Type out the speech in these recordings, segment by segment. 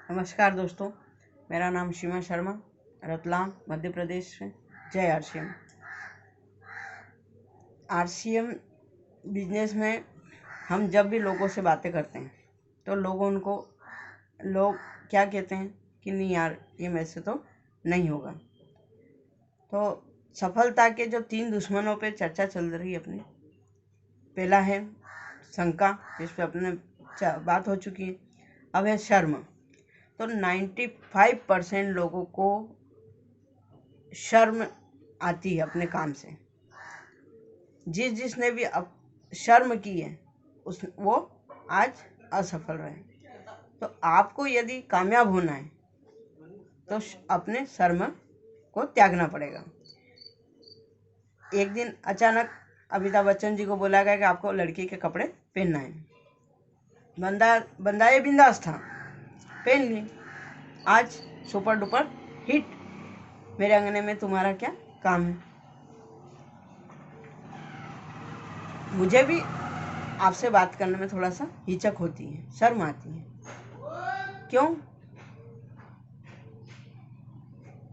नमस्कार दोस्तों, मेरा नाम सीमा शर्मा, रतलाम मध्य प्रदेश से। जय आरसीएम। आरसीएम बिजनेस में हम जब भी लोगों से बातें करते हैं तो लोग क्या कहते हैं कि नहीं यार, ये मेरे से तो नहीं होगा। तो सफलता के जो 3 दुश्मनों पे चर्चा चल रही है अपनी। पहला है शंका, जिस पे अपने बात हो चुकी है। अब है शर्म। तो 95% लोगों को शर्म आती है अपने काम से। जिसने भी अब शर्म की है वो आज असफल रहे। तो आपको यदि कामयाब होना है तो अपने शर्म को त्यागना पड़ेगा। एक दिन अचानक अमिताभ बच्चन जी को बोला गया कि आपको लड़की के कपड़े पहनना है। बंदा ये बिंदास था, पहन ली। आज सुपर डुपर हिट, मेरे अंगने में तुम्हारा क्या काम है। मुझे भी आपसे बात करने में थोड़ा सा हिचक होती है, शर्म आती है। क्यों?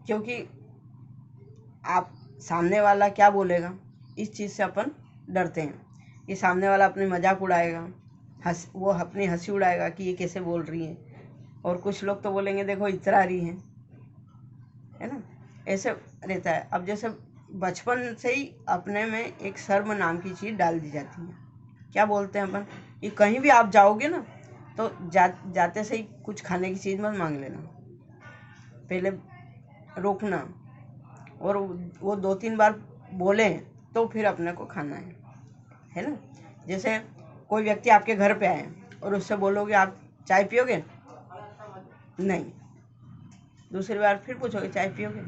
क्योंकि आप सामने वाला क्या बोलेगा, इस चीज़ से अपन डरते हैं कि सामने वाला अपनी मजाक उड़ाएगा, वो अपनी हंसी उड़ाएगा कि ये कैसे बोल रही है। और कुछ लोग तो बोलेंगे देखो इतरा रही है ना, ऐसे रहता है। अब जैसे बचपन से ही अपने में एक शर्म नाम की चीज़ डाल दी जाती है। क्या बोलते हैं अपन कि कहीं भी आप जाओगे ना तो जाते से ही कुछ खाने की चीज़ मत मांग लेना, पहले रोकना, और वो 2-3 बार बोले तो फिर अपने को खाना है ना। जैसे कोई व्यक्ति आपके घर पे आए और उससे बोलोगे आप चाय पियोगे, नहीं, दूसरी बार फिर पूछोगे चाय पियोगे,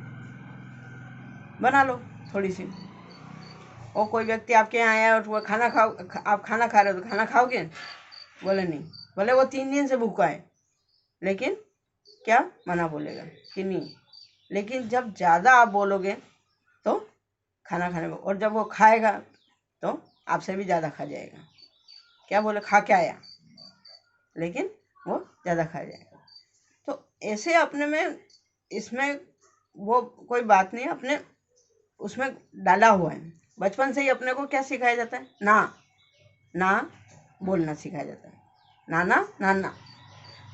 बना लो थोड़ी सी। और कोई व्यक्ति आपके यहाँ आया और वो खाना खाओ, आप खाना खा रहे हो तो खाना खाओगे, बोले नहीं, बोले वो 3 दिन से भूखा है, लेकिन क्या मना बोलेगा कि नहीं। लेकिन जब ज़्यादा आप बोलोगे तो खाना खाने में, और जब वो खाएगा तो आपसे भी ज़्यादा खा जाएगा। क्या बोले, खा के आया, लेकिन वो ज़्यादा खा जाएगा। तो ऐसे अपने में, इसमें वो कोई बात नहीं, अपने उसमें डाला हुआ है। बचपन से ही अपने को क्या सिखाया जाता है, ना बोलना सिखाया जाता है। नाना नाना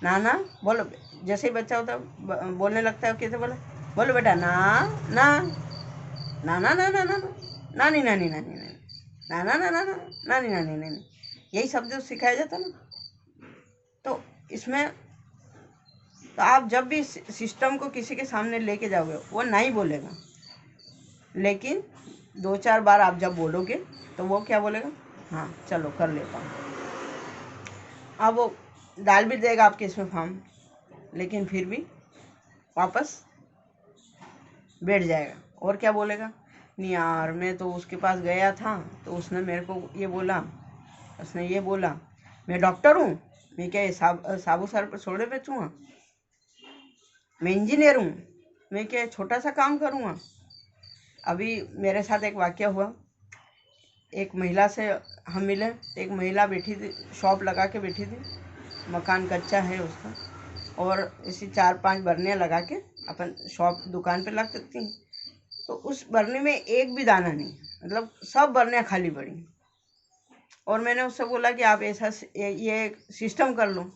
नाना बोलो। जैसे ही बच्चा होता है बोलने लगता है, कैसे बोलो बेटा, ना ना ना ना ना ना ना नानी नानी नानी नानी नाना ना ना ना नानी नानी नानी, यही शब्द सिखाया जाता है ना। तो इसमें तो आप जब भी सिस्टम को किसी के सामने लेके जाओगे वो नहीं बोलेगा, लेकिन 2-4 बार आप जब बोलोगे तो वो क्या बोलेगा, हाँ चलो कर लेता हूँ। अब वो डाल भी देगा आपके इसमें फॉर्म, लेकिन फिर भी वापस बैठ जाएगा। और क्या बोलेगा, नहीं यार मैं तो उसके पास गया था तो उसने मेरे को ये बोला, उसने ये बोला, मैं डॉक्टर हूँ, मैं क्या साबु सर पर छोड़े बेचूँगा, मैं इंजीनियर हूँ, मैं क्या छोटा सा काम करूँगा। अभी मेरे साथ एक वाकया हुआ। एक महिला से हम मिले, एक महिला बैठी थी, शॉप लगा के बैठी थी, मकान कच्चा है उसका, और इसी 4-5 बर्नियाँ लगा के अपन शॉप दुकान पे लग सकती हैं। तो उस बर्नी में एक भी दाना नहीं, मतलब सब बर्नियाँ खाली पड़ी। और मैंने उससे बोला कि आप ऐसा ये सिस्टम कर लो,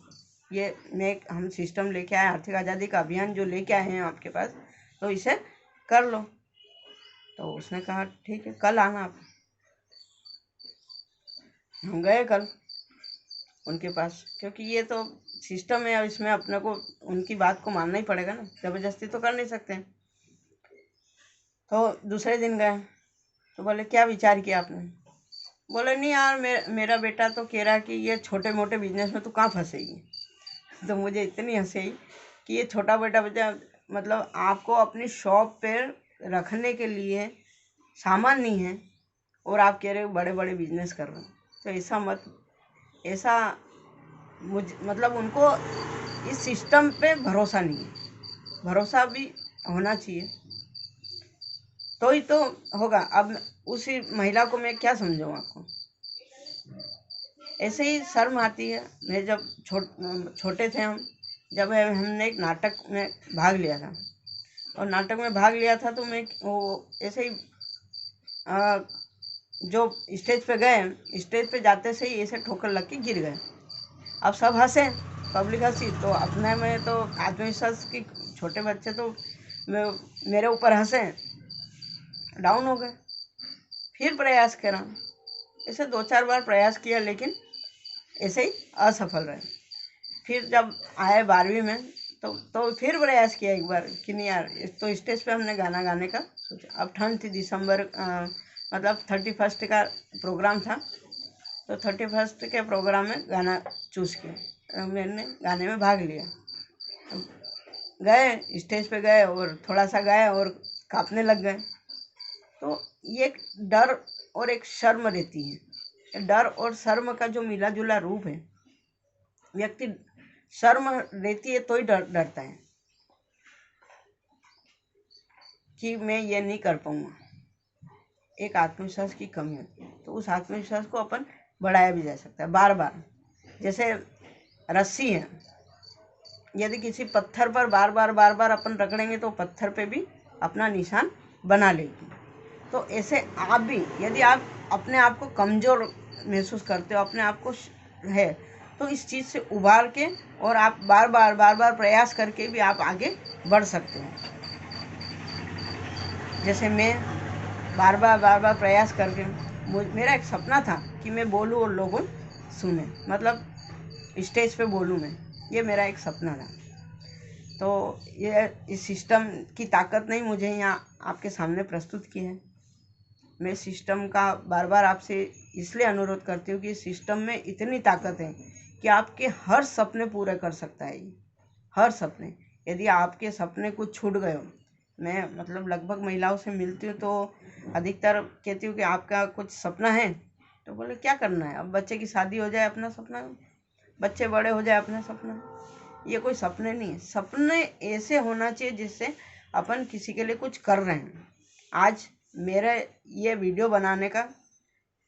हम सिस्टम लेके आए, आर्थिक आज़ादी का अभियान जो लेके आए हैं आपके पास, तो इसे कर लो। तो उसने कहा ठीक है, कल आना आप। हम गए कल उनके पास, क्योंकि ये तो सिस्टम है और इसमें अपने को उनकी बात को मानना ही पड़ेगा ना, ज़बरदस्ती तो कर नहीं सकते हैं। तो दूसरे दिन गए तो बोले क्या विचार किया आपने। बोले नहीं यार, मेरा बेटा तो कह रहा कि ये छोटे मोटे बिजनेस में तो कहाँ फंसेगी। तो मुझे इतनी हंसी आई कि ये छोटा बेटा बच्चा, मतलब आपको अपनी शॉप पर रखने के लिए सामान नहीं है और आप कह रहे हो बड़े बड़े बिजनेस कर रहे हो। तो ऐसा मतलब उनको इस सिस्टम पे भरोसा नहीं है। भरोसा भी होना चाहिए तो ही तो होगा। अब उसी महिला को मैं क्या समझाऊँ आपको, ऐसे ही शर्म आती है। मैं जब छोटे थे हम, जब हमने एक नाटक में भाग लिया था, और नाटक में भाग लिया था तो मैं वो ऐसे ही जो स्टेज पे गए, स्टेज पे जाते से ही ऐसे ठोकर लग के गिर गए। अब सब हंसे, पब्लिक हंसी, तो अपने में तो आत्मविश्वास की, छोटे बच्चे तो मेरे ऊपर हंसे, डाउन हो गए। फिर प्रयास करा, ऐसे 2-4 बार प्रयास किया, लेकिन ऐसे ही असफल रहे। फिर जब आए 12वीं में तो फिर प्रयास किया एक बार कि नहीं यार, तो स्टेज पे हमने गाना गाने का सोचा। अब ठंड थी, दिसंबर मतलब 31 का प्रोग्राम था, तो 31 के प्रोग्राम में गाना चूज़ किया, मैंने गाने में भाग लिया। गए स्टेज पे गए और थोड़ा सा गाए और काँपने लग गए। तो ये एक डर और एक शर्म रहती है। डर और शर्म का जो मिला जुला रूप है, व्यक्ति शर्म रहती है तो ही डरता है कि मैं ये नहीं कर पाऊंगा, एक आत्मविश्वास की कमी होती है। तो उस आत्मविश्वास को अपन बढ़ाया भी जा सकता है बार बार। जैसे रस्सी है, यदि किसी पत्थर पर बार बार अपन रगड़ेंगे तो पत्थर पे भी अपना निशान बना लेगी। तो ऐसे आप भी, यदि आप अपने आप को कमज़ोर महसूस करते हो, अपने आप को है, तो इस चीज़ से उबार के और आप बार बार प्रयास करके भी आप आगे बढ़ सकते हो। जैसे मैं बार बार प्रयास करके, मेरा एक सपना था कि मैं बोलूँ और लोगों सुने, मतलब स्टेज पे बोलूँ मैं, ये मेरा एक सपना था। तो ये इस सिस्टम की ताकत नहीं मुझे यहाँ आपके सामने प्रस्तुत की है। मैं सिस्टम का बार बार आपसे इसलिए अनुरोध करती हूँ कि सिस्टम में इतनी ताकत है कि आपके हर सपने पूरे कर सकता है। हर सपने, यदि आपके सपने कुछ छूट गए हो, मैं मतलब लगभग महिलाओं से मिलती हूँ तो अधिकतर कहती हूँ कि आपका कुछ सपना है, तो बोले क्या करना है, अब बच्चे की शादी हो जाए अपना सपना, बच्चे बड़े हो जाए अपना सपना। ये कोई सपने नहीं है। सपने ऐसे होना चाहिए जिससे अपन किसी के लिए कुछ कर रहे हैं। आज मेरे ये वीडियो बनाने का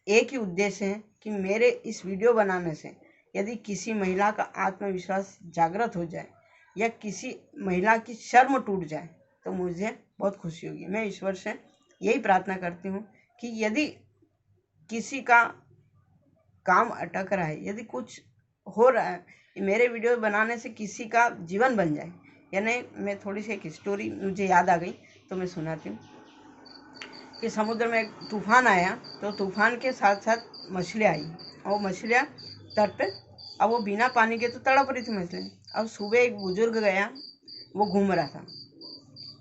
एक ही उद्देश्य है कि मेरे इस वीडियो बनाने से यदि किसी महिला का आत्मविश्वास जागृत हो जाए या किसी महिला की शर्म टूट जाए तो मुझे बहुत खुशी होगी। मैं ईश्वर से यही प्रार्थना करती हूँ कि यदि किसी का काम अटक रहा है, यदि कुछ हो रहा है, मेरे वीडियो बनाने से किसी का जीवन बन जाए। यानी मैं थोड़ी सी एक स्टोरी मुझे याद आ गई तो मैं सुनाती हूँ कि समुद्र में एक तूफान आया, तो तूफान के साथ साथ मछलियाँ आई, और मछलियाँ तट पे, अब वो बिना पानी के तो तड़प रही थी मछलियाँ। अब सुबह एक बुजुर्ग गया, वो घूम रहा था,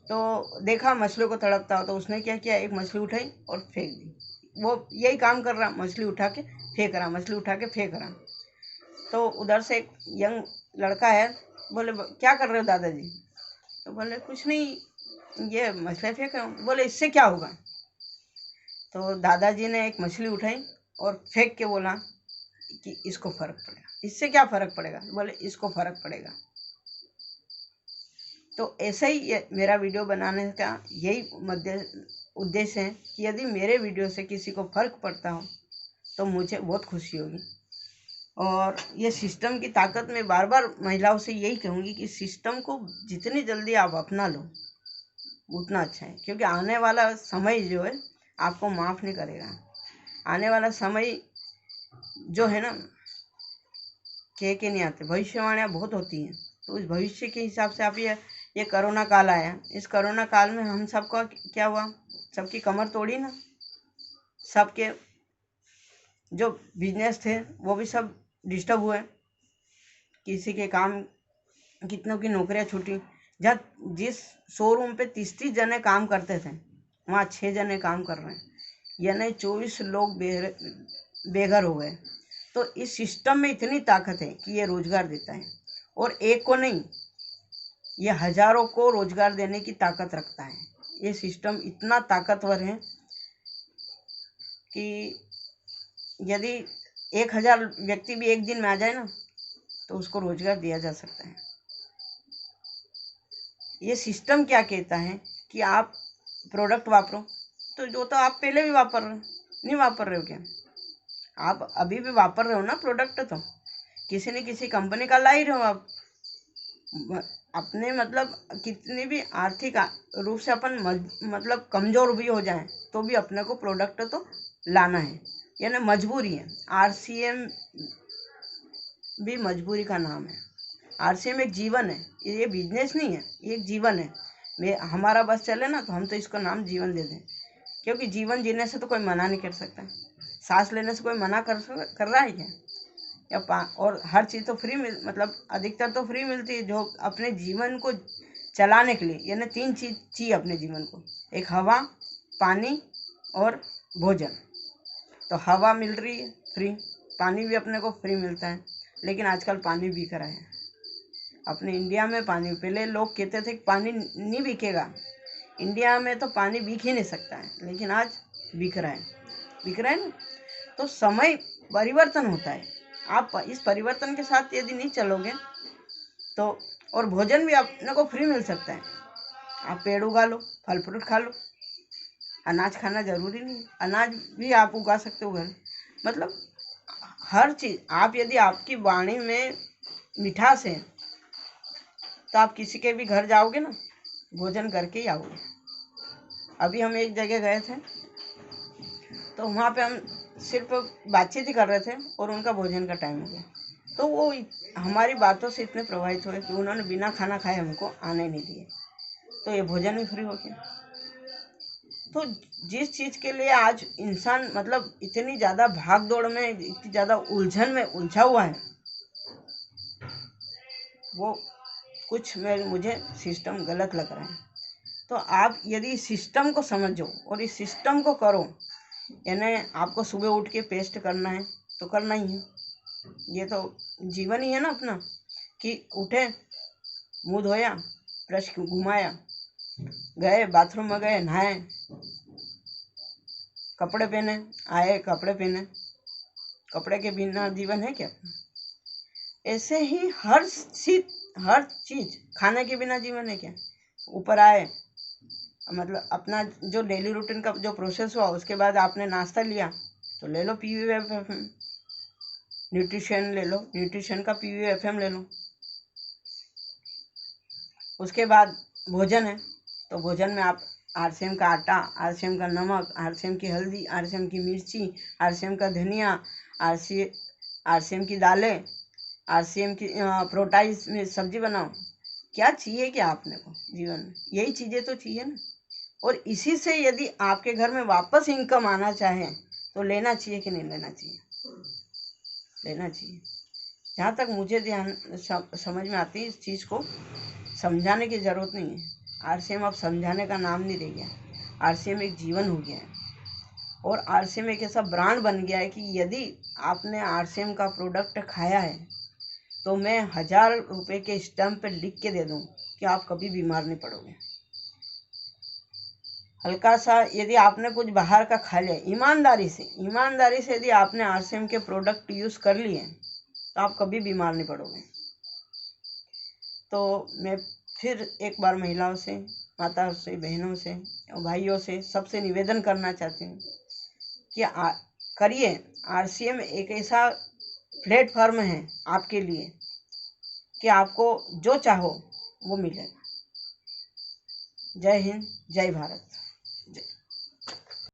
तो देखा मछलियों को तड़पता हो, तो उसने क्या किया, एक मछली उठाई और फेंक दी। वो यही काम कर रहा, मछली उठा के फेंक रहा, मछली उठा के फेंक रहा। तो उधर से एक यंग लड़का है, बोले क्या कर रहे हो दादाजी? तो बोले कुछ नहीं, ये मछली फेंक रहा हूँ। बोले इससे क्या होगा? तो दादाजी ने एक मछली उठाई और फेंक के बोला कि इसको फर्क पड़ेगा। इससे क्या फर्क पड़ेगा? बोले इसको फर्क पड़ेगा। तो ऐसे ही मेरा वीडियो बनाने का यही उद्देश्य है कि यदि मेरे वीडियो से किसी को फर्क पड़ता हो तो मुझे बहुत खुशी होगी। और ये सिस्टम की ताकत में बार बार महिलाओं से यही कहूँगी कि सिस्टम को जितनी जल्दी आप अपना लो उतना अच्छा है, क्योंकि आने वाला समय जो है आपको माफ़ नहीं करेगा। आने वाला समय जो है ना, कह के नहीं आते, भविष्यवाणियाँ बहुत होती हैं। तो उस भविष्य के हिसाब से आप ये कोरोना काल आया, इस कोरोना काल में हम सबका क्या हुआ, सबकी कमर तोड़ी ना, सबके जो बिजनेस थे वो भी सब डिस्टर्ब हुए, किसी के काम, कितनों की नौकरियां छूटी। जब जिस शोरूम पे 30 जने काम करते थे वहाँ 6 जने काम कर रहे हैं, यानी 24 लोग बेघर हो गए। तो इस सिस्टम में इतनी ताकत है कि ये रोजगार देता है, और एक को नहीं, ये हजारों को रोजगार देने की ताकत रखता है। ये सिस्टम इतना ताकतवर है कि यदि 1000 व्यक्ति भी एक दिन में आ जाए ना तो उसको रोजगार दिया जा सकता है। ये सिस्टम क्या कहता है कि आप प्रोडक्ट वापरो, तो जो तो आप पहले भी वापर रहे हो, नहीं वापर रहे हो क्या? आप अभी भी वापर रहे हो ना प्रोडक्ट, तो किसी न किसी कंपनी का ला ही रहे हो आप। अपने मतलब कितनी भी आर्थिक रूप से अपन मतलब कमज़ोर भी हो जाएं तो भी अपने को प्रोडक्ट तो लाना है, यानी मजबूरी है। आरसीएम भी मजबूरी का नाम है। आरसीएम एक जीवन है, ये बिजनेस नहीं है, ये एक जीवन है। हमारा बस चले ना तो हम तो इसको नाम जीवन दे दें, क्योंकि जीवन जीने से तो कोई मना नहीं कर सकता। सांस लेने से कोई मना कर रहा है क्या? और हर चीज़ तो फ्री मतलब अधिकतर तो फ्री मिलती है। जो अपने जीवन को चलाने के लिए, यानी 3 चीज़ चाहिए अपने जीवन को, एक हवा, पानी और भोजन। तो हवा मिल रही है फ्री, पानी भी अपने को फ्री मिलता है, लेकिन आजकल पानी बिक रहा है अपने इंडिया में। पानी पहले लोग कहते थे कि पानी नहीं बिकेगा, इंडिया में तो पानी बिक ही नहीं सकता है, लेकिन आज बिक रहा है ना। तो समय परिवर्तन होता है, आप इस परिवर्तन के साथ यदि नहीं चलोगे तो, और भोजन भी अपने को फ्री मिल सकता है। आप पेड़ उगा लो, फल फ्रूट खा लो, अनाज खाना जरूरी नहीं है, अनाज भी आप उगा सकते हो घर। मतलब हर चीज़, आप यदि आपकी वाणी में मिठास है तो आप किसी के भी घर जाओगे ना, भोजन करके ही आओगे। अभी हम एक जगह गए थे तो वहाँ पे हम सिर्फ बातचीत ही कर रहे थे और उनका भोजन का टाइम हो गया, तो वो हमारी बातों से इतने प्रभावित हुए कि उन्होंने बिना खाना खाए हमको आने नहीं दिए, तो ये भोजन भी फ्री हो गया। तो जिस चीज़ के लिए आज इंसान मतलब इतनी ज़्यादा भाग दौड़ में, इतनी ज़्यादा उलझन में उलझा हुआ है, वो कुछ मुझे सिस्टम गलत लग रहा है। तो आप यदि सिस्टम को समझो और इस सिस्टम को करो, यानी आपको सुबह उठ के पेस्ट करना है तो करना ही है, ये तो जीवन ही है ना अपना, कि उठे, मुंह धोया, ब्रश घुमाया, गए बाथरूम में, गए नहाए, कपड़े पहने, आए कपड़े पहने, कपड़े के बिना जीवन है क्या? ऐसे ही हर चीज़, खाने के बिना जीवन है क्या? ऊपर आए, मतलब अपना जो डेली रूटीन का जो प्रोसेस हुआ, उसके बाद आपने नाश्ता लिया तो ले लो PVFM, न्यूट्रिशन ले लो, न्यूट्रिशन का PVFM ले लो। उसके बाद भोजन है तो भोजन में आप RCM का आटा, RCM का नमक, RCM की हल्दी, RCM की मिर्ची, RCM का धनिया, RCM की दालें, RCM की प्रोटाइज में सब्जी बनाओ। क्या चाहिए क्या आपने को जीवन में? यही चीज़ें तो चाहिए ना। और इसी से यदि आपके घर में वापस इनकम आना चाहे तो लेना चाहिए कि नहीं लेना चाहिए? लेना चाहिए। जहाँ तक मुझे ध्यान समझ में आती है, इस चीज़ को समझाने की ज़रूरत नहीं है। RCM अब समझाने का नाम नहीं रह गया, RCM एक जीवन हो गया है। और RCM एक ऐसा ब्रांड बन गया है कि यदि आपने RCM का प्रोडक्ट खाया है तो मैं 1000 रुपये के स्टैम्प पे लिख के दे दूँ कि आप कभी बीमार नहीं पड़ोगे। हल्का सा यदि आपने कुछ बाहर का खा लिया, ईमानदारी से यदि आपने RCM के प्रोडक्ट यूज़ कर लिए तो आप कभी बीमार नहीं पड़ोगे। तो मैं फिर एक बार महिलाओं से, माताओं से, बहनों से, भाइयों से, सबसे निवेदन करना चाहती हूँ कि करिए। RCM एक ऐसा प्लेटफॉर्म है आपके लिए कि आपको जो चाहो वो मिलेगा। जय हिंद, जय भारत।